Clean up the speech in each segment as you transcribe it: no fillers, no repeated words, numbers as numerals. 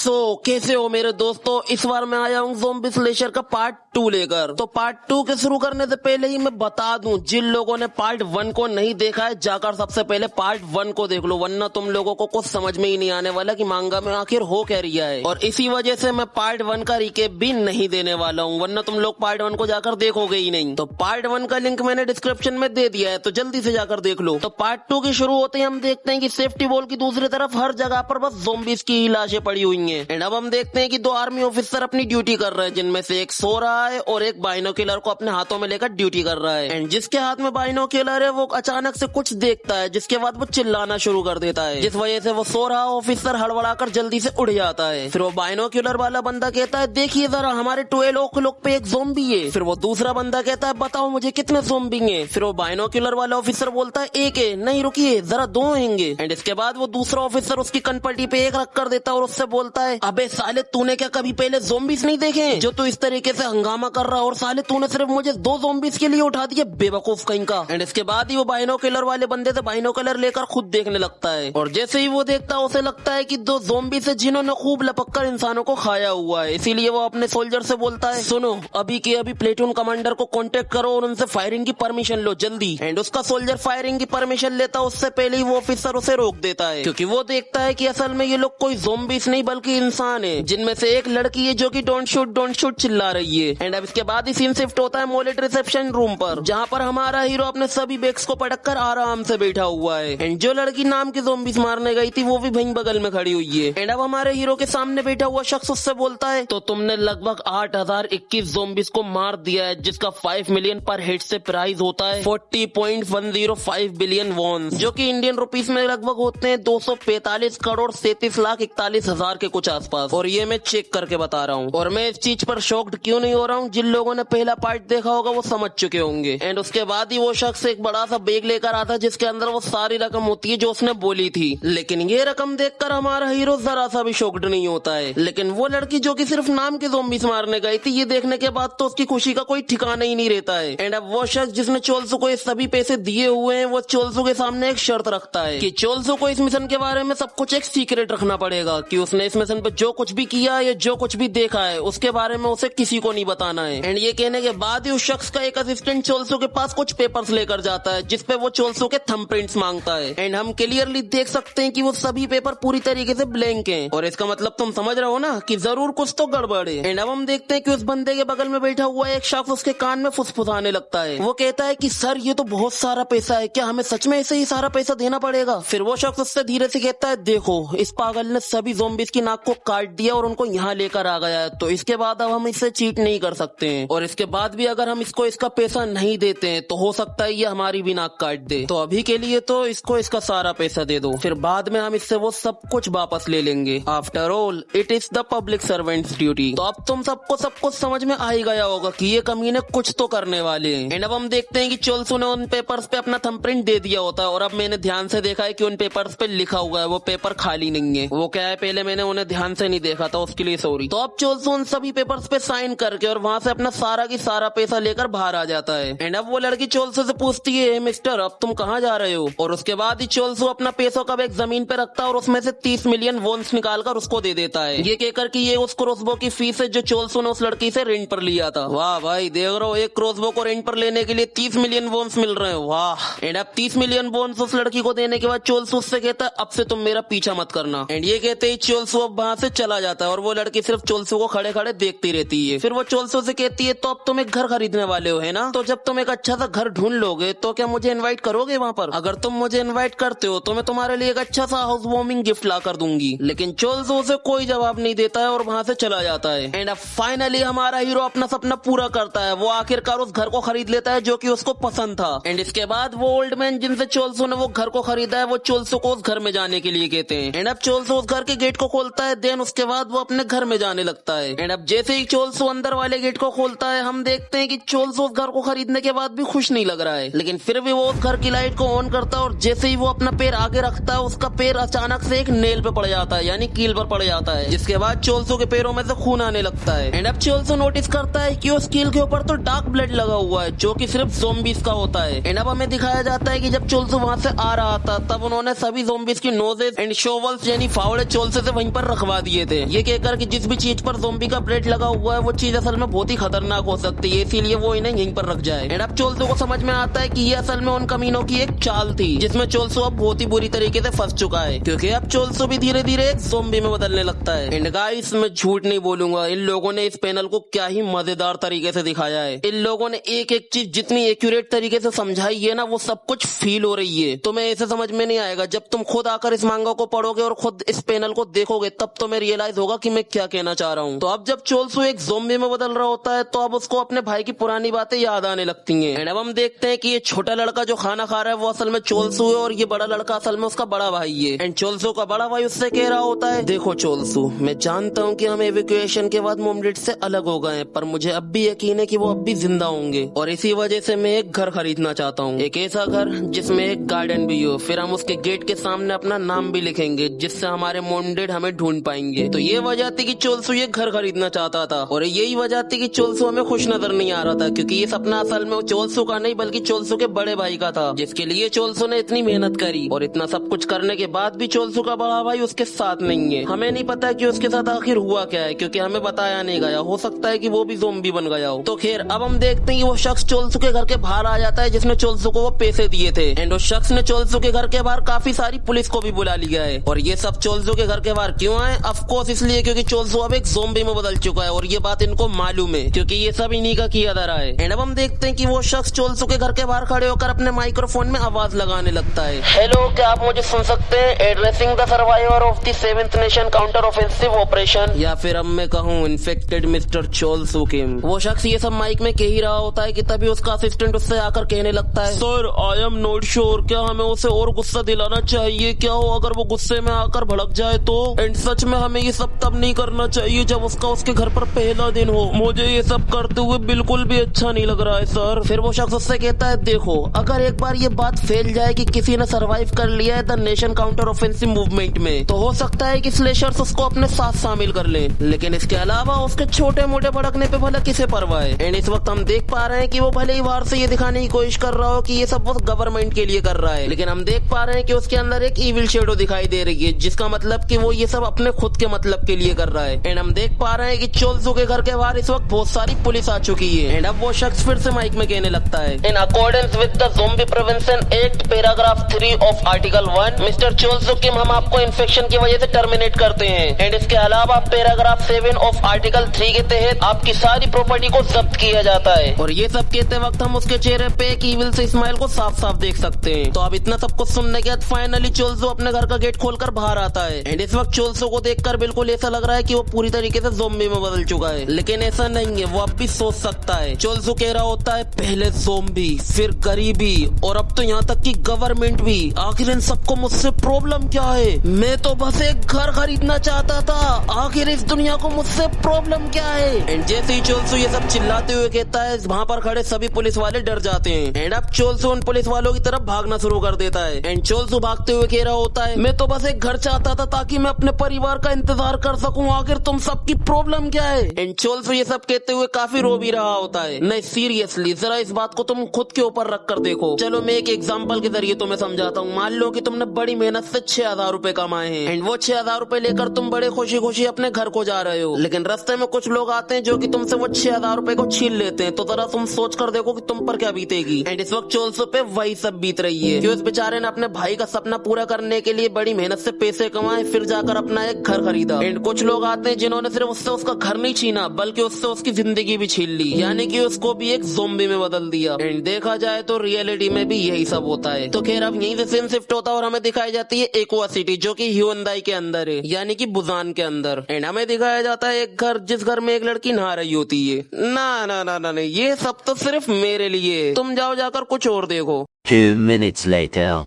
कैसे हो मेरे दोस्तों। इस बार मैं आया हूँ ज़ॉम्बी स्लेशर का पार्ट 2 लेकर। तो पार्ट 2 के शुरू करने से पहले ही मैं बता दूं, जिन लोगों ने पार्ट 1 को नहीं देखा है जाकर सबसे पहले पार्ट 1 को देख लो, वरना तुम लोगों को कुछ समझ में ही नहीं आने वाला कि मांगा में आखिर हो क्या रिया है। और इसी वजह से मैं पार्ट 1 का रिकेप भी नहीं देने वाला हूँ, वरना तुम लोग पार्ट 1 को जाकर देखोगे ही नहीं। तो पार्ट 1 का लिंक मैंने डिस्क्रिप्शन में दे दिया है, तो जल्दी से जाकर देख लो। तो पार्ट 2 की शुरू होते ही हम देखते हैं कि सेफ्टी वॉल की दूसरी तरफ हर जगह पर बस ज़ॉम्बीज़ की ही लाशें पड़ी हुई हैं। एंड अब हम देखते हैं कि 2 आर्मी ऑफिसर अपनी ड्यूटी कर रहे हैं, जिनमें से एक सो रहा है और एक बाइनोक्यूलर को अपने हाथों में लेकर ड्यूटी कर रहा है। एंड जिसके हाथ में बाइनोक्यूलर है वो अचानक से कुछ देखता है, जिसके बाद वो चिल्लाना शुरू कर देता है, जिस वजह से वो सो रहा ऑफिसर हड़बड़ाकर जल्दी से उड़ जाता है। फिर वो बाइनोक्यूलर वाला बंदा कहता है, देखिए जरा हमारे 12 ओक्लॉक पे एक ज़ॉम्बी है। फिर वो दूसरा बंदा कहता है, बताओ मुझे कितने ज़ॉम्बी हैं। फिर वो बाइनोक्यूलर वाला ऑफिसर बोलता है, एक है। नहीं रुकिए, जरा 2 होंगे। एंड इसके बाद वो दूसरा ऑफिसर उसकी कनपट्टी पे एक रख कर देता है और उससे बोलता है, अबे साले तूने क्या कभी पहले ज़ॉम्बीज़ नहीं देखे जो तू इस तरीके से हंगामा कर रहा है, और साले तूने सिर्फ मुझे 2 ज़ॉम्बीज़ के लिए उठा दिए, बेवकूफ कहीं का। एंड इसके बाद ही वो बाइनोक्यूलर वाले बंदे से बाइनोक्यूलर लेकर खुद देखने लगता है, और जैसे ही वो देखता है उसे लगता है कि 2 ज़ॉम्बीज़ है जिन्होंने खूब लपक कर इंसानों को खाया हुआ है। इसीलिए वो अपने सोल्जर से बोलता है, सुनो अभी के अभी प्लेटून कमांडर को कांटेक्ट करो और उनसे फायरिंग की परमिशन लो जल्दी। एंड उसका सोल्जर फायरिंग की परमिशन लेता है, उससे पहले ही वो ऑफिसर उसे रोक देता है, क्योंकि वो देखता है कि असल में ये लोग कोई ज़ॉम्बीज़ नहीं बल्कि इंसान है, जिनमें से एक लड़की है जो कि डोंट शूट चिल्ला रही है। एंड अब इसके बाद ही सीन शिफ्ट होता है मॉलेट रिसेप्शन रूम पर, जहाँ पर हमारा हीरो अपने सभी बैग्स को पटक कर आराम से बैठा हुआ है। एंड जो लड़की नाम की ज़ॉम्बीज़ मारने गई थी वो भी वहीं बगल में खड़ी हुई है। एंड अब हमारे हीरो के सामने बैठा हुआ शख्स उससे बोलता है, तो तुमने लगभग 8021 ज़ॉम्बीज़ को मार दिया है, जिसका 5 मिलियन पर हेड से प्राइस होता है 40.105 बिलियन वॉन, जो कि इंडियन रुपीस में लगभग होते हैं 245 करोड़ 37,41,000 के कुछ आसपास। और ये मैं चेक करके बता रहा हूँ, और मैं इस चीज पर शॉक्ड क्यों नहीं हो रहा हूँ, जिन लोगों ने पहला पार्ट देखा होगा वो समझ चुके होंगे। एंड उसके बाद ही वो शख्स एक बड़ा सा बैग लेकर आता है, जिसके अंदर वो सारी रकम होती है जो उसने बोली थी। लेकिन ये रकम देखकर हमारा हीरो जरा सा भी शॉक्ड नहीं होता है। लेकिन वो लड़की जो कि सिर्फ नाम के ज़ॉम्बीज़ मारने गई थी, ये देखने के बाद तो उसकी खुशी का कोई ठिकाना ही नहीं रहता है। एंड अब वो शख्स जिसने चोल्सो को ये सभी पैसे दिए हुए हैं, वो चोल्सो के सामने एक शर्त रखता है कि चोल्सो को इस मिशन के बारे में सब कुछ एक सीक्रेट रखना पड़ेगा, कि उसने इस मिशन पे जो कुछ भी किया या जो कुछ भी देखा है उसके बारे में उसे किसी को नहीं बताना है। एंड ये कहने के बाद ही उस शख्स का एक असिस्टेंट चोल्सो के पास कुछ पेपर्स लेकर जाता है, जिसपे वो चोल्सो के थंबप्रिंट्स मांगता है। एंड हम क्लियरली देख सकते हैं कि वो सभी पेपर पूरी तरीके से ब्लैंक हैं, और इसका मतलब तुम समझ रहे हो ना कि जरूर कुछ तो गड़बड़ है। एंड अब हम देखते हैं कि उस बंदे के बगल में बैठा हुआ एक शख्स उसके कान में फुसफुसाने लगता है। वो कहता है कि सर ये तो बहुत सारा पैसा है, क्या हमें सच में ऐसे ही सारा पैसा देना पड़ेगा? फिर वो शख्स उससे धीरे से कहता है, देखो इस पागल ने सभी ज़ॉम्बीज़ की नाक को काट दिया और उनको यहाँ लेकर आ गया है, तो इसके बाद अब हम इससे चीट नहीं कर सकते हैं, और इसके बाद भी अगर हम इसको इसका पैसा नहीं देते हैं तो हो सकता है ये हमारी भी नाक काट दे। तो अभी के लिए तो इसको इसका सारा पैसा दे दो, फिर बाद में हम इससे वो सब कुछ वापस ले लेंगे। After all it is the public servants duty. तो अब तुम सबको सब कुछ समझ में आ ही गया होगा कि ये कमीने कुछ तो करने वाले हैं। एंड अब हम देखते हैं कि चोल्सो ने उन पेपर्स पे अपना थंबप्रिंट दे दिया होता है, और अब मैंने ध्यान से देखा है कि उन पेपर्स पे लिखा हुआ है, वो पेपर खाली नहीं है। वो क्या है, पहले मैंने उन्हें ध्यान से नहीं देखा था, उसके लिए सॉरी। तो अब चोल्सो उन सभी पेपर्स पे साइन करके और वहाँ से अपना सारा की सारा पैसा लेकर बाहर आ जाता है। एंड अब वो लड़की चोल्सो से पूछती है, मिस्टर अब तुम कहाँ जा रहे हो? और उसके बाद ही चोल्सो अपना पैसों का बैग जमीन पे रखता है और उसमें से 30 मिलियन वॉन्स निकालकर उसको दे देता है, ये कहकर कि ये उस क्रॉसबो की फीस है जो चोल्सो ने उस लड़की से रेंट पर लिया था। वाह भाई, देख रहे हो, एक क्रॉसबो को रेंट पर लेने के लिए 30 मिलियन वॉन्स मिल रहे हैं, वाह। एंड अब 30 मिलियन वॉन्स उस लड़की को देने के बाद चोल्सो उससे कहता है, अब से तुम मेरा पीछा मत करना। एंड ये कहते ही चोल्सो अब वहाँ से चला जाता है, और वो लड़की सिर्फ चोल्सो को खड़े खड़े देखती रहती है। फिर वो चोल्सो से कहती है, तो अब तुम एक घर खरीदने वाले हो है ना, तो जब तुम एक अच्छा सा घर ढूंढ लोगे तो क्या मुझे इनवाइट करोगे वहाँ पर? अगर तुम मुझे इनवाइट करते हो तो मैं तुम्हारे लिए एक अच्छा सा हाउस वार्मिंग गिफ्ट ला कर दूंगी। लेकिन चोल्सो उसे कोई जवाब नहीं देता है और वहाँ से चला जाता है। एंड अब फाइनली हमारा हीरो अपना सपना पूरा करता है, वो आखिरकार उस घर को खरीद लेता है जो कि उसको पसंद था। एंड इसके बाद वो ओल्ड मैन जिनसे चोल्सो ने वो घर को खरीदा है, वो चोल्सो को उस घर में जाने के लिए कहते हैं। एंड अब चोल्सो उस घर के गेट को खोलता है, देन उसके बाद वो अपने घर में जाने लगता है। एंड अब जैसे ही चोल्सो अंदर वाले गेट को खोलता है, हम देखते हैं कि चोल्सो उस घर को खरीदने के बाद भी खुश नहीं लग रहा है, लेकिन फिर भी वो उस घर की लाइट को ऑन करता है, और जैसे ही वो अपना पैर आगे रखता है, उसका पैर अचानक से एक नेल पे पड़ जाता है, यानी कील पर पड़ जाता है, जिसके बाद चोल्सो के पैरों में से खून आने लगता है। एंड अब चोल्सो नोटिस करता है कि उस कील के ऊपर तो डार्क ब्लड लगा हुआ है, जो कि सिर्फ ज़ॉम्बीज़ का होता है। एंड अब हमें दिखाया जाता है कि जब चोल्सो वहाँ से आ रहा था, तब उन्होंने सभी ज़ॉम्बीज़ की नोजेस एंड शोवल्स यानी फावड़े चोल्सो से वहीं पर रखवा दिए थे, ये कहकर कि जिस भी चीज पर ज़ोंबी का ब्रेड लगा हुआ है वो चीज असल में बहुत ही खतरनाक हो सकती है, इसीलिए वो इन्हें यहीं पर रख जाए। एंड अब चोल्सो को समझ में आता है कि ये असल में उन कमीनों की एक चाल थी, जिसमें चोल्सो अब बहुत ही बुरी तरीके से फंस चुका है, क्योंकि अब चोल्सो भी धीरे धीरे एक ज़ोंबी में बदलने लगता है। एंड गाइस, मैं झूठ नहीं बोलूंगा, इन लोगों ने इस पैनल को क्या ही मजेदार तरीके से दिखाया है। इन लोगों ने एक एक चीज जितनी एक्यूरेट तरीके से समझाई है ना, वो सब कुछ फील हो रही है। तुम्हें ऐसे समझ में नहीं आएगा, जब तुम खुद आकर इस मांगा को पढ़ोगे और खुद इस पैनल को देखोगे तब तुम्हें रियलाइज होगा कि मैं क्या कहना चाह रहा हूँ। तो अब जब चोल्सो एक ज़ोंबी में बदल रहा होता है तो अब उसको अपने भाई की पुरानी बातें याद आने लगती हैं। एंड अब हम देखते हैं कि ये छोटा लड़का जो खाना खा रहा है वो असल में चोल्सो है, और ये बड़ा लड़का असल में उसका बड़ा भाई है। एंड चोल्सो का बड़ा भाई उससे कह रहा होता है, देखो चोल्सो, मैं जानता हूँ कि हम एवेक्यूएशन के बाद मोमडेड से अलग हो गए, पर मुझे अब भी यकीन है कि वो अब भी जिंदा होंगे, और इसी वजह से मैं एक घर खरीदना चाहता हूँ, एक ऐसा घर जिसमें एक गार्डन भी हो, फिर हम उसके गेट के सामने अपना नाम भी लिखेंगे, जिससे हमारे मोमडेड हमें ढूंढ पाएंगे। तो ये वजह थी कि चोल्सो ये घर खरीदना चाहता था, और यही वजह थी कि चोल्सो हमें खुश नजर नहीं आ रहा था, क्योंकि ये सपना असल में चोल्सो का नहीं बल्कि चोल्सो के बड़े भाई का था, जिसके लिए चोल्सो ने इतनी मेहनत करी, और इतना सब कुछ करने के बाद भी चोल्सो का बड़ा भाई उसके साथ नहीं है। हमें नहीं पता कि उसके साथ आखिर हुआ क्या है, क्योंकि हमें बताया नहीं गया, हो सकता है कि वो भी ज़ोंबी बन गया हो। तो खैर, अब हम देखते हैं कि वो शख्स चोल्सो के घर के बाहर आ जाता है जिसने चोल्सो को वो पैसे दिए थे। एंड उस शख्स ने चोल्सो के घर के बाहर काफी सारी पुलिस को भी बुला लिया है, और ये सब चोल्सो के घर के बाहर क्यों आए? ऑफ कोर्स इसलिए क्योंकि चोल्सो अब एक ज़ोंबी में बदल चुका है, और ये बात इनको मालूम है, क्योंकि ये सब इन्हीं का किया जा रहा है। एंड अब हम देखते हैं कि वो शख्स चोल्सो के घर के बाहर खड़े होकर अपने माइक्रोफोन में आवाज लगाने लगता है, हेलो, क्या आप मुझे सुन सकते हैं? Addressing the survivor of the 7th nation counter offensive operation, या फिर अब मैं कहूँ इन्फेक्टेड मिस्टर चोल्सो किम। वो शख्स ये सब माइक में कह ही रहा होता है कि तभी उसका असिस्टेंट उससे आकर कहने लगता है, sir I am not sure, क्या हमें उसे और गुस्सा दिलाना चाहिए? क्या हो अगर वो गुस्से में आकर भड़क जाए तो? एंड सच में हमें ये सब तब नहीं करना चाहिए जब उसके घर पर पहला दिन हो। मुझे ये सब करते हुए बिल्कुल भी अच्छा नहीं लग रहा है सर। फिर वो शख्स उससे कहता है, देखो, अगर एक बार ये बात फैल जाए कि किसी ने सरवाइव कर लिया है the nation counter offensive movement में, तो हो सकता है कि स्लेशर्स उसको अपने साथ शामिल कर ले, लेकिन इसके अलावा उसके छोटे मोटे भड़कने पे भला किसे परवाह है? एंड इस वक्त हम देख पा रहे हैं कि वो भले ही बाहर से ये दिखाने की कोशिश कर रहा हो कि ये सब वो गवर्नमेंट के लिए कर रहा है, लेकिन हम देख पा रहे हैं कि उसके अंदर एक इविल शेडो दिखाई दे रही है, जिसका मतलब कि वो ये सब अपने खुद के मतलब के लिए कर रहा है। एंड हम देख पा रहे हैं कि चोल्सो के घर के बाहर इस वक्त बहुत सारी पुलिस आ चुकी है। एंड अब वो शख्स फिर से माइक में कहने लगता है, in accordance with the zombie prevention act paragraph 3 of article 1, mister Cholso Kim, हम आपको इन्फेक्शन की वजह से टर्मिनेट करते हैं। एंड इसके अलावा पैराग्राफ 7 ऑफ आर्टिकल 3 के तहत आपकी सारी प्रॉपर्टी को जब्त किया जाता है। और ये सब कहते वक्त हम उसके चेहरे पे एक इविल से स्माइल को साफ साफ देख सकते हैं। तो अब इतना सब कुछ सुनने के बाद फाइनली चोल्सो अपने घर का गेट खोलकर बाहर आता है। एंड इस वक्त चोल्सो को देखकर बिल्कुल ऐसा लग रहा है कि वो पूरी तरीके से ज़ोंबी में बदल चुका है, लेकिन ऐसा नहीं है, वो अब भी सोच सकता है। चोल्सो कह रहा होता है, पहले ज़ोंबी, फिर गरीबी, और अब तो यहाँ तक कि गवर्नमेंट भी। आखिर इन सबको मुझसे प्रॉब्लम क्या है? मैं तो बस एक घर खरीदना चाहता था, आखिर इस दुनिया को मुझसे प्रॉब्लम क्या है? एंड जैसे ही चोल्सो ये सब चिल्लाते हुए कहता है, वहाँ पर खड़े सभी पुलिस वाले डर जाते हैं। एंड अब चोल्सो उन पुलिस वालों की तरफ भागना शुरू कर देता है। एंड चोल्सो भागते हुए कह रहा होता है, मैं तो बस एक घर चाहता था ताकि मैं अपने परिवार का इंतजार कर सकूं, आखिर तुम सबकी प्रॉब्लम क्या है? एंड चोल्सो ये सब कहते हुए काफी रो भी रहा होता है। नहीं सीरियसली, जरा इस बात को तुम खुद के ऊपर रख कर देखो। चलो मैं एक एग्जांपल के जरिए तुम्हें समझाता हूँ। मान लो कि तुमने बड़ी मेहनत से 6000 रुपए कमाए हैं, एंड वो 6000 रुपए लेकर तुम बड़े खुशी खुशी अपने घर को जा रहे हो, लेकिन रास्ते में कुछ लोग आते हैं जो कि तुमसे वो 6000 रुपए को छीन लेते हैं। तो जरा तुम सोच कर देखो कि तुम पर क्या बीतेगी। एंड इस वक्त चोल्सो पे वही सब बीत रही है कि उस बेचारे ने अपने भाई का सपना पूरा करने के लिए बड़ी मेहनत से पैसे कमाए, फिर जाकर अपना एक घर खरीदा। एंड कुछ लोग आते हैं जिन्होंने सिर्फ उससे उसका घर नहीं छीना, बल्कि उससे उसकी जिंदगी भी छीन ली, यानी कि उसको भी एक ज़ोंबी में बदल दिया। एंड देखा जाए तो रियलिटी में भी यही सब होता है। तो खैर अब यहीं से सीन शिफ्ट होता है और हमें दिखाई जाती है एक्वा सिटी, जो कि ह्यूंडई के अंदर है, यानी कि बुसान के अंदर। एंड हमें दिखाया जाता है एक घर, जिस घर में एक लड़की नहा रही होती है। ना ना ना ना नहीं, ये सब तो सिर्फ मेरे लिए, तुम जाओ जाकर कुछ और देखो। 2 minutes later.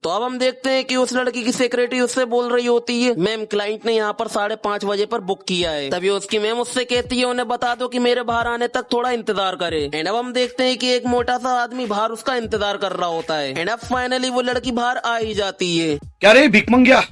तो अब हम देखते हैं कि उस लड़की की सेक्रेटरी उससे बोल रही होती है, मैम क्लाइंट ने यहाँ पर 5:30 बजे पर बुक किया है। तभी उसकी मैम उससे कहती है, उन्हें बता दो कि मेरे बाहर आने तक थोड़ा इंतजार करे। एंड अब हम देखते हैं कि एक मोटा सा आदमी बाहर उसका इंतजार कर रहा होता है। एंड अब फाइनली वो लड़की बाहर आ ही जाती है। क्या रे भीख मंगिया,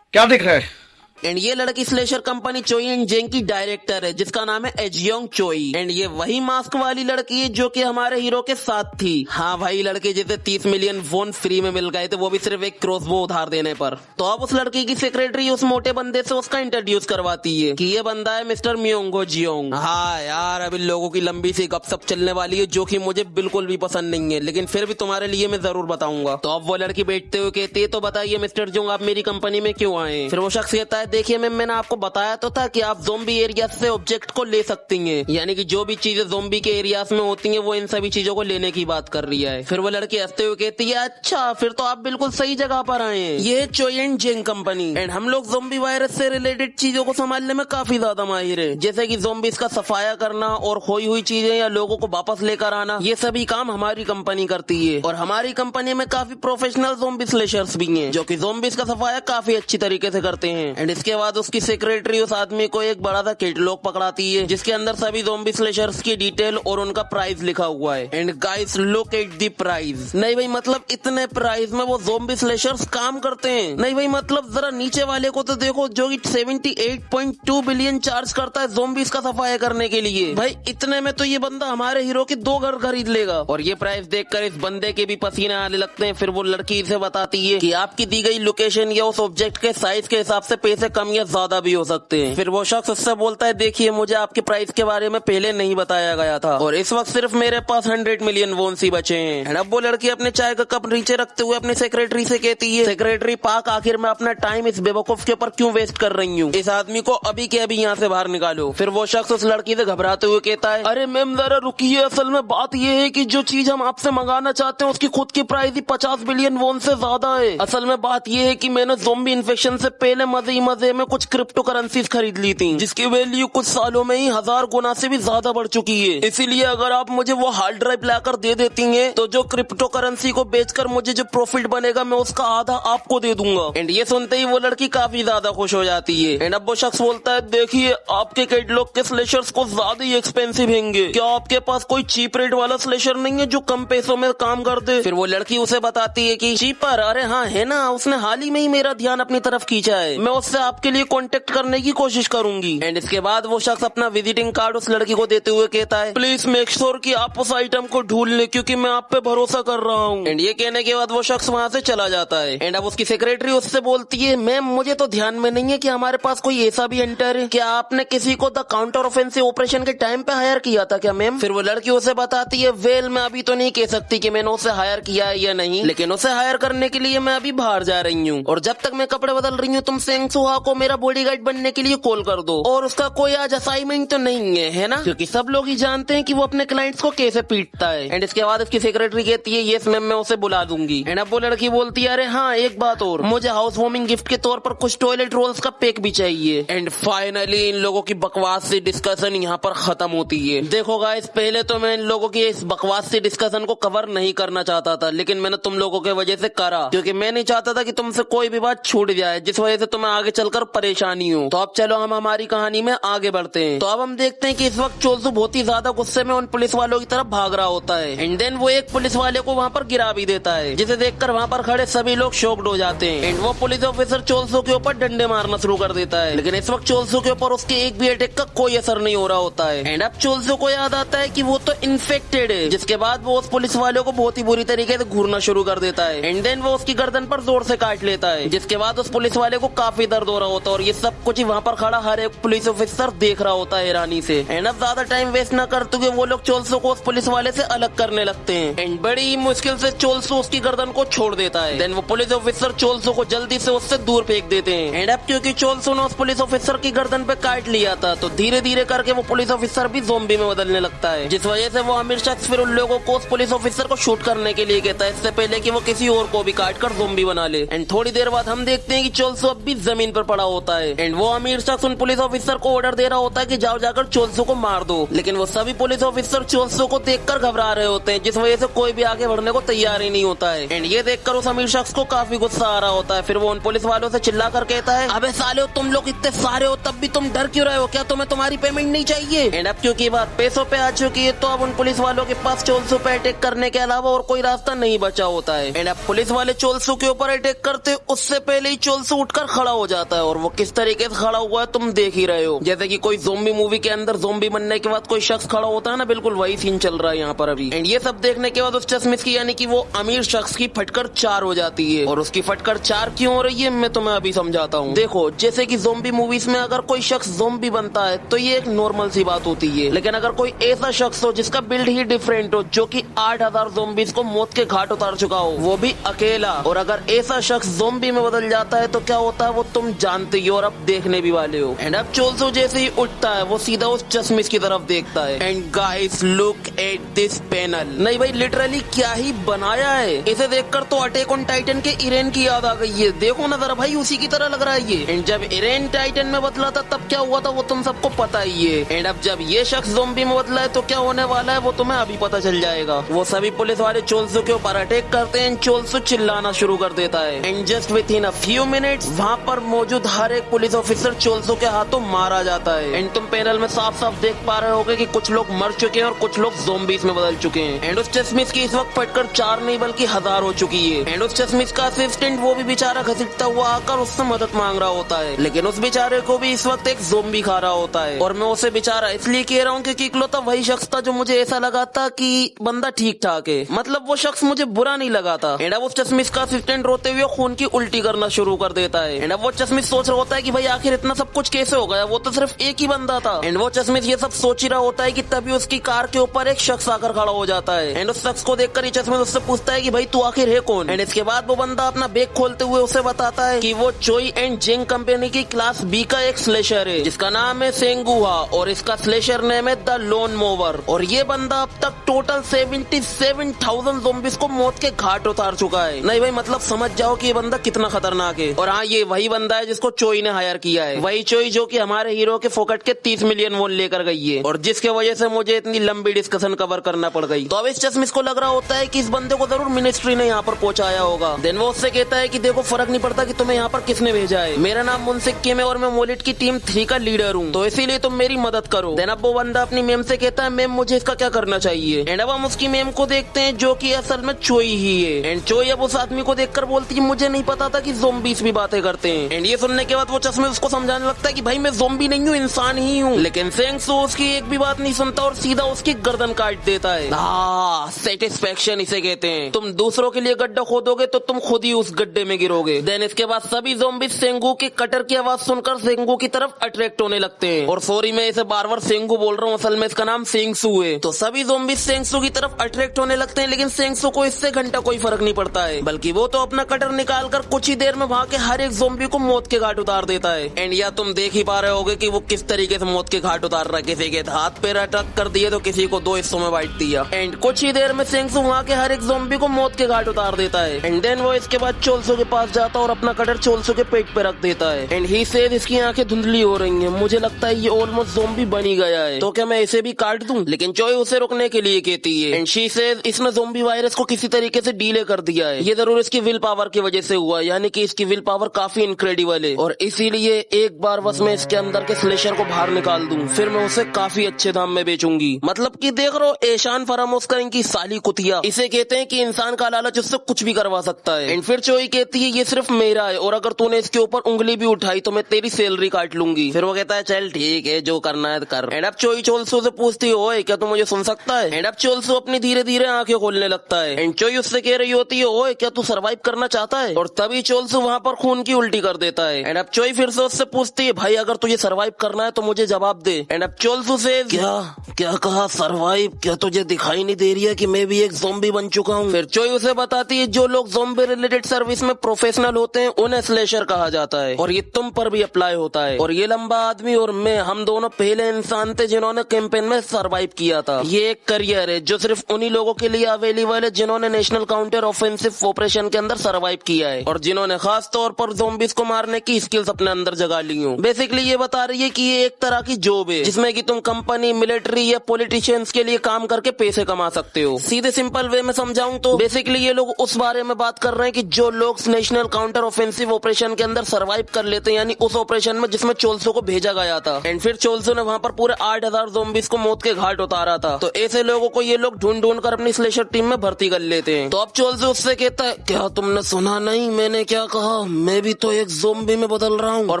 क्या देख रहा है? एंड ये लड़की स्लेशर कंपनी चोई एंड जेंग की डायरेक्टर है, जिसका नाम है एजियोंग चोई। एंड ये वही मास्क वाली लड़की है जो कि हमारे हीरो के साथ थी। हाँ भाई, लड़की जिसे 30 मिलियन वोन फ्री में मिल गए थे, वो भी सिर्फ एक क्रॉसबो उधार देने पर। तो अब उस लड़की की सेक्रेटरी उस मोटे बंदे से उसका इंट्रोड्यूस करवाती है कि ये बंदा है मिस्टर म्योंगो जियोंग। हाँ यार, अभी लोगों की लंबी सी गपशप चलने वाली है जो कि मुझे बिल्कुल भी पसंद नहीं है, लेकिन फिर भी तुम्हारे लिए मैं जरूर बताऊंगा। तो अब वो लड़की बैठते हुए कहती है, तो बताइए मिस्टर जोंग, आप मेरी कंपनी में क्यों आए? फिर वो शख्स कहता है, देखिए मैम, मैंने आपको बताया तो था कि आप ज़ोंबी एरिया से ऑब्जेक्ट को ले सकती हैं, यानी कि जो भी चीजें ज़ोंबी के एरियाज में होती हैं वो इन सभी चीजों को लेने की बात कर रही है। फिर वो लड़की हंसते हुए कहती है, अच्छा फिर तो आप बिल्कुल सही जगह पर आए हैं। ये चोई एंड जेंग कंपनी, एंड हम लोग ज़ोंबी वायरस से रिलेटेड चीजों को संभालने में काफी ज्यादा माहिर है, जैसे कि ज़ोंबीज का सफाया करना और खोई हुई चीजें या लोगों को वापस लेकर आना। ये सभी काम हमारी कंपनी करती है, और हमारी कंपनी में काफी प्रोफेशनल ज़ोंबी स्लेशर्स भी हैं जो कि ज़ोंबीज का सफाया काफी अच्छी तरीके से करते हैं। एंड इसके बाद उसकी सेक्रेटरी उस आदमी को एक बड़ा सा कैटलॉग पकड़ाती है जिसके अंदर सभी ज़ोंबी स्लेशर्स की डिटेल और उनका प्राइस लिखा हुआ है। And guys, look at the price. नहीं भाई, मतलब इतने प्राइस में वो ज़ोंबी स्लेशर्स काम करते हैं। नहीं भाई, मतलब जरा नीचे वाले को तो देखो जो कि 78.2 बिलियन चार्ज करता है ज़ोंबीज का सफाया करने के लिए। भाई इतने में तो ये बंदा हमारे हीरो के 2 घर खरीद लेगा। और ये प्राइस देखकर इस बंदे के भी पसीने आने लगते हैं। फिर वो लड़की इसे बताती है कि आपकी दी गई लोकेशन या उस ऑब्जेक्ट के साइज के हिसाब से पैसे कम या ज्यादा भी हो सकते हैं। फिर वो शख्स उससे बोलता है, देखिए मुझे आपके प्राइस के बारे में पहले नहीं बताया गया था और इस वक्त सिर्फ मेरे पास 100 मिलियन वोन्स ही बचे हैं। अब वो लड़की अपने चाय का कप नीचे रखते हुए अपनी सेक्रेटरी से कहती है, सेक्रेटरी पाक, आखिर मैं अपना टाइम इस बेवकूफ के ऊपर क्यों वेस्ट कर रही हूँ? इस आदमी को अभी के अभी यहाँ से बाहर निकालो। फिर वो शख्स उस लड़की से घबराते हुए कहता है, अरे मैम जरा रुकिए, असल में बात ये है कि जो चीज हम आपसे मंगाना चाहते हैं उसकी खुद की प्राइस ही 50 बिलियन वोन से ज्यादा है। असल में बात ये है कि मैंने ज़ोंबी इन्फेक्शन से पहले मजे ही मजे में कुछ क्रिप्टो करेंसीज खरीद ली थी, जिसकी वैल्यू कुछ सालों में ही 1000 गुना से भी ज्यादा बढ़ चुकी है। इसीलिए अगर आप मुझे वो हार्ड ड्राइव लाकर दे देती हैं, तो जो क्रिप्टो करेंसी को बेचकर मुझे जो प्रॉफिट बनेगा मैं उसका आधा आपको दे दूंगा। एंड ये सुनते ही वो लड़की काफी ज्यादा खुश हो जाती है। एंड अब वो शख्स बोलता है, देखिए आपके कैटलॉग के स्लेशर्स को ज्यादा ही एक्सपेंसिव होंगे, क्या आपके पास कोई चीप रेट वाला स्लेशर नहीं है जो कम पैसों में काम कर दे? फिर वो लड़की उसे बताती है कि चीपर, अरे हाँ है ना, उसने हाल ही में ही मेरा ध्यान अपनी तरफ खींचा है, मैं उससे आपके लिए कांटेक्ट करने की कोशिश करूंगी। एंड इसके बाद वो शख्स अपना विजिटिंग कार्ड उस लड़की को देते हुए कहता है, प्लीज मेक श्योर कि आप उस आइटम को ढूंढ लें क्योंकि मैं आप पे भरोसा कर रहा हूँ। एंड ये कहने के बाद वो शख्स वहाँ से चला जाता है। एंड अब उसकी सेक्रेटरी उससे बोलती है, मैम मुझे तो ध्यान में नहीं है कि हमारे पास कोई ऐसा भी एंटर है, क्या आपने किसी को द काउंटर ऑफेंसिव ऑपरेशन के टाइम पे हायर किया था क्या मैम? फिर वो लड़की उसे बताती है, वेल मैं अभी तो नहीं कह सकती कि मैंने उसे हायर किया है या नहीं, लेकिन उसे हायर करने के लिए मैं अभी बाहर जा रही हूँ और जब तक मैं कपड़े बदल रही हूँ तुम सेंग सुहा को मेरा बॉडीगार्ड बनने के लिए कॉल कर दो। और उसका कोई आज असाइनमेंट तो नहीं है ना, क्योंकि सब लोग ही जानते हैं कि वो अपने क्लाइंट्स को कैसे पीटता है। एंड इसके बाद उसकी सेक्रेटरी कहती है, यस मैम मैं उसे बुला दूंगी। एंड अब वो लड़की बोलती है, अरे हाँ एक बात और, मुझे हाउस वार्मिंग गिफ्ट के तौर पर कुछ टॉयलेट रोल्स का पैक भी चाहिए। एंड फाइनली इन लोगों की बकवास से डिस्कशन यहाँ पर खत्म होती है। देखो गाइस, पहले तो मैं इन लोगों की इस बकवास से डिस्कशन को कवर नहीं करना चाहता था, लेकिन मैंने तुम लोगों के वजह से करा क्योंकि मैं नहीं चाहता था कि तुमसे कोई भी बात छूट जाए जिस वजह से तुम्हें आगे चलकर परेशानी हो। तो अब चलो हम हमारी कहानी में आगे बढ़ते हैं। तो अब हम देखते हैं कि इस वक्त चोलसू बहुत ही ज्यादा गुस्से में उन पुलिस वालों की तरफ भाग रहा होता है। एंड देन वो एक पुलिस वाले को वहाँ पर गिरा भी देता है, जिसे देखकर वहाँ पर खड़े सभी लोग शॉक्ड हो जाते हैं। एंड वो पुलिस ऑफिसर चोलसू के ऊपर डंडे मारना शुरू कर देता है, लेकिन इस वक्त चोलसू के ऊपर उसके एक भी अटैक का कोई असर नहीं हो रहा होता है। एंड अब चोलसू को याद आता है कि वो तो इन्फेक्टेड है, जिसके बाद वो उस पुलिस वाले को बहुत ही बुरी तरीके से घूरना शुरू कर देता है। एंड देन वो उसकी गर्दन पर जोर से काट लेता है, जिसके बाद उस पुलिस वाले को काफी दर्द हो रहा होता है और ये सब कुछ वहाँ पर खड़ा हर एक पुलिस ऑफिसर देख रहा होता है हैरानी से। एंड अब ज्यादा टाइम वेस्ट न करते हुए वो लोग चोलसू को उस पुलिस वाले से अलग करने लगते हैं। एंड बड़ी मुश्किल से चोलसू उसकी गर्दन को छोड़ देता है। देन वो पुलिस ऑफिसर चोलसू को जल्दी से उससे दूर फेंक देते हैं। एंड अब क्योंकि चोलसू ने उस पुलिस ऑफिसर की गर्दन पे काट लिया था, तो धीरे धीरे करके वो पुलिस ऑफिसर भी ज़ोंबी में बदलने लगता है, जिस वजह से वो अमीर शख्स फिर उन लोगों को उस पुलिस ऑफिसर को शूट करने के लिए कहता है, इससे पहले कि वो किसी और को भी काट कर ज़ोंबी बना ले। एंड थोड़ी देर बाद हम देखते हैं कि चोलसू अब भी जमीन पर पड़ा होता है। एंड वो अमीर शख्स उन पुलिस ऑफिसर को ऑर्डर दे रहा होता है कि जाओ जाकर चोलसू को मार दो, लेकिन वो सभी पुलिस ऑफिसर चोलसू को देखकर घबरा रहे होते हैं, जिस वजह से कोई भी आगे बढ़ने को तैयार ही नहीं होता है। एंड ये देखकर उस अमीर शख्स को काफी गुस्सा आ रहा होता है। फिर वो उन पुलिस वालों से चिल्ला कर कहता है, अबे साले तुम लोग इतने सारे हो तब भी तुम डर क्यों रहे हो, क्या तुम्हें तुम्हारी पेमेंट नहीं चाहिए? एंड अब क्योंकि बात पैसों पे आ चुकी है, तो अब उन पुलिस वालों के पास चोलसू पे अटैक करने के अलावा और कोई रास्ता नहीं बचा होता है। एंड अब पुलिस वाले चोलसू के ऊपर अटैक करते उससे पहले ही चोलसू उठकर खड़ा हो जाता जाता है और वो किस तरीके से खड़ा हुआ है तुम देख ही रहे हो। जैसे कि कोई ज़ॉम्बी मूवी के अंदर ज़ॉम्बी बनने के बाद कोई शख्स खड़ा होता है ना, बिल्कुल वही सीन चल रहा है यहाँ पर अभी। एंड ये सब देखने के बाद उस चश्मिश की यानी कि वो अमीर शख्स की फटकर 4 हो जाती है। और उसकी फटकर 4 क्यों हो रही है मैं तुम्हें अभी समझाता हूँ। देखो, जैसे कि ज़ॉम्बी मूवीज में अगर कोई शख्स ज़ॉम्बी बनता है तो ये एक नॉर्मल सी बात होती है, लेकिन अगर कोई ऐसा शख्स हो जिसका बिल्ड ही डिफरेंट हो, जो कि 8000 ज़ॉम्बीज को मौत के घाट उतार चुका हो, वो भी अकेला, और अगर ऐसा शख्स ज़ॉम्बी में बदल जाता है तो क्या होता है वो तुम जानते ही हो और अब देखने भी वाले हो। एंड अब चोल्सो जैसे ही उठता है वो सीधा उस चश्मिश की तरफ देखता है। And guys look at this panel. नहीं भाई, लिटरली क्या ही बनाया है। इसे देखकर तो अटैक ऑन टाइटन के इरेन की याद आ गई है। देखो ना जरा भाई, उसी की तरह लग रहा है ये। एंड जब इरेन टाइटन में बदला था तब क्या हुआ था वो तुम सबको पता ही है। एंड अब जब ये शख्स ज़ॉम्बी में बदला है तो क्या होने वाला है वो तुम्हें अभी पता चल जाएगा। वो सभी पुलिस वाले चोल्सो के ऊपर अटैक करते हैं। चोल्सो चिल्लाना शुरू कर देता है। And just with in a few minutes वहाँ पर मौजूद हर एक पुलिस ऑफिसर चोल्सो के हाथों मारा जाता है। एंड तुम पैनल में साफ साफ देख पा रहे होगे कि कुछ लोग मर चुके हैं और कुछ लोग ज़ॉम्बीज में बदल चुके हैं। एंड उस चश्मिश की इस वक्त फटकर 4 नहीं बल्कि 1000 हो चुकी है। एंड उस चश्मिश का असिस्टेंट वो भी बेचारा घसीटता हुआ आकर उससे मदद मांग रहा होता है, लेकिन उस बेचारे को भी इस वक्त एक ज़ॉम्बी खा रहा होता है। और मैं उसे बेचारा इसलिए कह रहा हूँ क्योंकि इकलौता वही शख्स था जो मुझे ऐसा लगा था कि बंदा ठीक ठाक है, मतलब वो शख्स मुझे बुरा नहीं लगा था। एंड अब उस चश्मिश का असिस्टेंट रोते हुए खून की उल्टी करना शुरू कर देता है। एंड अब वो चश्मिश सोच रहा होता है कि भाई आखिर इतना सब कुछ कैसे हो गया, वो तो सिर्फ एक ही बंदा था। एंड वो चश्मिश ये सब सोच ही रहा होता है कि तभी उसकी कार के ऊपर एक शख्स आकर खड़ा हो जाता है। एंड उस शख्स को देखकर ये चश्मिश उससे पूछता है कि भाई तू आखिर है कौन। एंड इसके बाद वो बंदा अपना बैग खोलते हुए उसे बताता है कि वो चोई एंड जिंग कंपनी की क्लास बी का एक स्लेशर है जिसका नाम है सेंगुहा, और इसका स्लेशर नेम है द लोन मोवर। और ये बंदा अब तक टोटल 77,000 ज़ॉम्बीज को मौत के घाट उतार चुका है। नहीं भाई, मतलब समझ जाओ कि ये बंदा कितना खतरनाक है। और हाँ, ये वही बंदा है जिसको चोई ने हायर किया है, वही चोई जो कि हमारे हीरो के फोकट के 30 मिलियन वोन लेकर गई है और जिसके वजह से मुझे इतनी लंबी डिस्कशन कवर करना पड़ गई। तो अब इस चश्मिश को लग रहा होता है कि इस बंदे को जरूर मिनिस्ट्री ने यहाँ पर पहुंचाया होगा। देन वो उससे कहता है कि देखो, फर्क नहीं पड़ता कि तुम्हें यहाँ पर किसने भेजा है, मेरा नाम मुंसिक किम है और मैं मोलिट की टीम 3 का लीडर हूँ, तो इसीलिए तुम मेरी मदद करो। देन अब वो बंदा अपनी मेम से कहता है मेम मुझे इसका क्या करना चाहिए। एंड अब हम उसकी मेम को देखते हैं जो कि असल में चोई ही है। एंड चोई अब उस आदमी को देखकर बोलती है मुझे नहीं पता था कि ज़ॉम्बीज भी बातें करते हैं। एंड ये सुनने के बाद वो चश्मे उसको समझाने लगता है कि भाई मैं ज़ॉम्बी नहीं हूँ, इंसान ही हूँ। लेकिन सेंगसू उसकी एक भी बात नहीं सुनता और सीधा उसकी गर्दन काट देता है। सेटिस्फेक्शन इसे कहते हैं। तुम दूसरों के लिए गड्ढा खोदोगे तो तुम खुद ही उस गड्ढे में गिरोगे। देन इसके बाद सभी ज़ॉम्बीज सेंगू के कटर की आवाज सुनकर सेंगू की तरफ अट्रैक्ट होने लगते हैं। और सॉरी, मैं इसे बार बार सेंगू बोल रहा हूँ, असल में इसका नाम सेंगसू है। तो सभी ज़ॉम्बीज सेंगसू की तरफ अट्रैक्ट होने लगते हैं, लेकिन सेंगसू को इससे घंटा कोई फर्क नहीं पड़ता है, बल्कि वो तो अपना कटर निकालकर कुछ ही देर में वहाँ के हर एक ज़ॉम्बी को मौत के घाट उतार देता है। एंड या तुम देख ही पा रहे होगे कि वो किस तरीके से मौत के घाट उतार रहा है। किसी के हाथ पैर अटक कर दिए तो किसी को 2 हिस्सों में बांट दिया। एंड कुछ ही देर में सेंगसू वहाँ के हर एक ज़ॉम्बी को मौत के घाट उतार देता है। एंड देन वो इसके बाद चोल्सो के पास जाता है और अपना कटर चोल्सो के पेट पे रख देता है। एंड ही सेड इसकी आंखें धुंधली हो रही हैं, मुझे लगता है ये ऑलमोस्ट ज़ॉम्बी बन ही गया है, तो क्या मैं इसे भी काट दूं। लेकिन चोई उसे रुकने के लिए कहती है। एंड शी सेड इसने ज़ॉम्बी वायरस को किसी तरीके से डीले कर दिया है, ये जरूर इसकी विल पावर की वजह से हुआ, यानी कि इसकी विल पावर काफी इनक्रेडिबल है और इसीलिए एक बार बस मैं इसके अंदर के स्लेशर को बाहर निकाल दूं, फिर मैं उसे काफी अच्छे दाम में बेचूंगी। मतलब कि देख रहे हो, एशान फरामोश करें की साली कुतिया, इसे कहते हैं कि इंसान का लालच उससे कुछ भी करवा सकता है। एंड फिर चोई कहती है ये सिर्फ मेरा है और अगर तूने इसके ऊपर उंगली भी उठाई तो मैं तेरी सैलरी काट लूंगी। फिर वो कहता है चल ठीक है, जो करना है कर। एंड अब चोई चोल्सो से पूछती है ओए क्या तू मुझे सुन सकता है। एंड अब चोल्सो अपनी धीरे धीरे आंखें खोलने लगता है। एंड चोई उससे कह रही होती है ओए क्या तू सर्वाइव करना चाहता है, और तभी चोल्सो वहाँ पर खून की उल्टी कर देता है। एंड अब चोई फिर से उससे पूछती है भाई अगर तुझे सर्वाइव करना है तो मुझे जवाब दे। एंड अब चोल्सो से क्या कहा सर्वाइव, क्या तुझे दिखाई नहीं दे रही है कि मैं भी एक ज़ॉम्बी बन चुका हूँ। फिर चोई उसे बताती है जो लोग ज़ॉम्बी रिलेटेड सर्विस में प्रोफेशनल होते हैं उन्हें स्लेशर कहा जाता है और ये तुम पर भी अप्लाई होता है। और ये लंबा आदमी और मैं, हम दोनों पहले इंसान थे जिन्होंने कैंपेन में सर्वाइव किया था। ये एक करियर है जो सिर्फ उन्हीं लोगों के लिए अवेलेबल है जिन्होंने नेशनल काउंटर ऑफेंसिव ऑपरेशन के अंदर सर्वाइव किया है और जिन्होंने खास तौर पर ज़ॉम्बीज को मारने की स्किल्स अपने अंदर जगा ली हो। बेसिकली ये बता रही है कि ये एक तरह की जॉब है जिसमें कि तुम कंपनी, मिलिट्री या पॉलिटिशियंस के लिए काम करके पैसे कमा सकते हो। सीधे सिंपल वे में समझाऊं तो बेसिकली ये लोग उस बारे में बात कर रहे हैं कि जो लोग नेशनल काउंटर ऑफेंसिव ऑपरेशन के अंदर सर्वाइव कर लेते हैं, यानी उस ऑपरेशन में जिसमें चोल्सो को भेजा गया था। एंड फिर चोल्सो ने वहाँ पर पूरे 8000 ज़ॉम्बीज को मौत के घाट उतारा था। तो ऐसे लोगों को ये लोग ढूंढ ढूंढ कर अपनी स्लेशर टीम में भर्ती कर लेते हैं। तो अब चोल्सो उससे कहता है क्या तुमने सुना नहीं मैंने क्या कहा, मैं भी तो एक ज़ॉम्बी ज़ॉम्बी में बदल रहा हूँ। और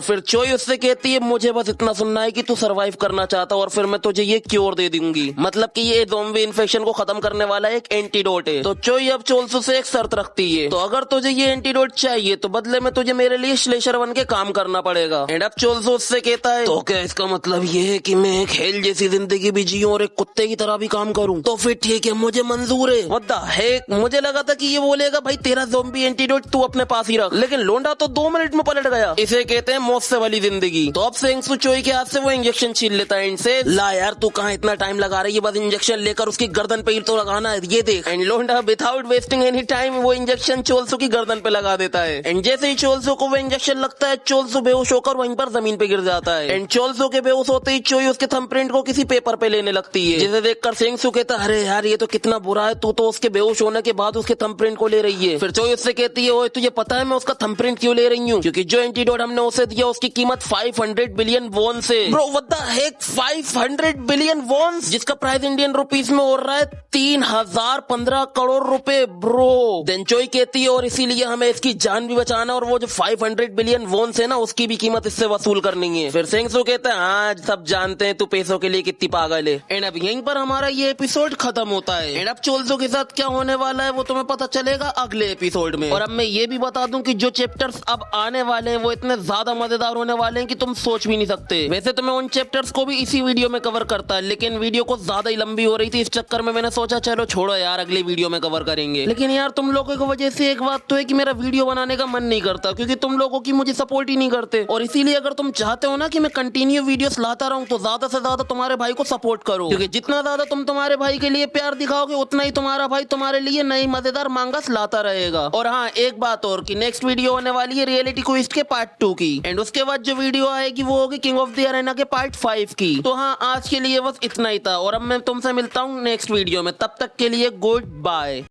फिर चोई उससे कहती है मुझे बस इतना सुनना है कि तू सरवाइव करना चाहता और फिर मैं तुझे ये क्योर दे दूंगी, मतलब कि ये ज़ॉम्बी इन्फेक्शन को खत्म करने वाला एक एंटीडोट है। तो चोई अब चोल्सू से एक शर्त रखती है, तो अगर तुझे ये एंटीडोट चाहिए तो बदले में तुझे मेरे लिए स्लेशर बन के काम करना पड़ेगा। एंड अब चोल्सू उससे कहता है तो क्या इसका मतलब ये है कि मैं एक हेल जैसी जिंदगी भी जीऊं और एक कुत्ते की तरह भी काम करूं? तो फिर ठीक है, मुझे मंजूर है। व्हाट द हेक, मुझे लगा था कि ये बोलेगा भाई तेरा ज़ॉम्बी एंटीडोट तू अपने पास ही रख, लेकिन लोंडा तो 2 मिनट में पलट गया। इसे कहते हैं मौत से वाली जिंदगी। तो अब सेंगसू चोई के हाथ से वो इंजेक्शन छीन लेता है एंड से ला यार तू कहाँ इतना टाइम लगा रही है, बस इंजेक्शन लेकर उसकी गर्दन पे ही तो लगाना है, ये देख। एंड लोंडा विदाउट वेस्टिंग एनी टाइम वो इंजेक्शन चोल्सू की गर्दन पे लगा देता है। एंड जैसे ही चोल्सू को वो इंजेक्शन लगता है चोल्सू बेहोश होकर वहीं पर जमीन पे गिर जाता है। एंड चोल्सू के बेहोश होते ही चोई उसके थंबप्रिंट को किसी पेपर पे लेने लगती है, जिसे देखकर सेंगसू कहता है अरे यार ये तो कितना बुरा है, तू तो उसके बेहोश होने के बाद उसके थंबप्रिंट को ले रही है। फिर चोई उससे कहती है ओए तुझे पता है मैं उसका थंबप्रिंट क्यों ले रही हूँ? क्योंकि जो एंटीडोट हमने उसे दिया उसकी कीमत 500 बिलियन वॉन से। Bro what the heck 500 billion won, जिसका प्राइस इंडियन रुपीस में हो रहा है 3015 करोड़ रुपए ब्रो। देन चोई कहती है और इसीलिए हमें इसकी जान भी बचाना और वो जो 500 बिलियन वॉन है ना उसकी भी कीमत इससे वसूल करनी है। फिर सेंगसू कहता है हाँ सब जानते हैं तू पैसों के लिए कितनी पागल है। एंड अब यहीं पर हमारा ये एपिसोड खत्म होता है। एंड अब चोल्सू के साथ क्या होने वाला है वो तुम्हें पता चलेगा अगले एपिसोड में। और अब मैं ये भी बता दूं कि जो चैप्टर्स अब आने वाले हैं वो इतने ज्यादा मजेदार होने वाले हैं कि तुम सोच भी नहीं सकते। वैसे तो मैं उन चैप्टर्स को भी इसी वीडियो में कवर करता, लेकिन वीडियो को ज्यादा ही लंबी हो रही थी, इस चक्कर में मैंने सोचा चलो छोड़ो यार अगली वीडियो में कवर करेंगे। लेकिन यार तुम लोगों की वजह से एक बात तो है कि मेरा वीडियो बनाने का मन नहीं करता, क्योंकि तुम लोगों की मुझे सपोर्ट ही नहीं करते। और इसीलिए अगर तुम चाहते हो ना कि मैं कंटिन्यू वीडियोस लाता रहूं तो ज्यादा से ज्यादा तुम्हारे भाई को सपोर्ट करो, क्योंकि जितना ज्यादा तुम तुम्हारे भाई के लिए प्यार दिखाओगे उतना ही तुम्हारा भाई तुम्हारे लिए नई मजेदार मांगास लाता रहेगा। और हाँ एक बात और कि नेक्स्ट वीडियो होने वाली है रियलिटी क्विज के पार्ट 2 की, एंड उसके बाद जो वीडियो आएगी वो होगी किंग ऑफ द अरेना के पार्ट 5 की। तो हाँ आज के लिए बस इतना ही था और अब मैं तुमसे मिलता हूँ नेक्स्ट वीडियो में, तब तक के लिए गुड बाय।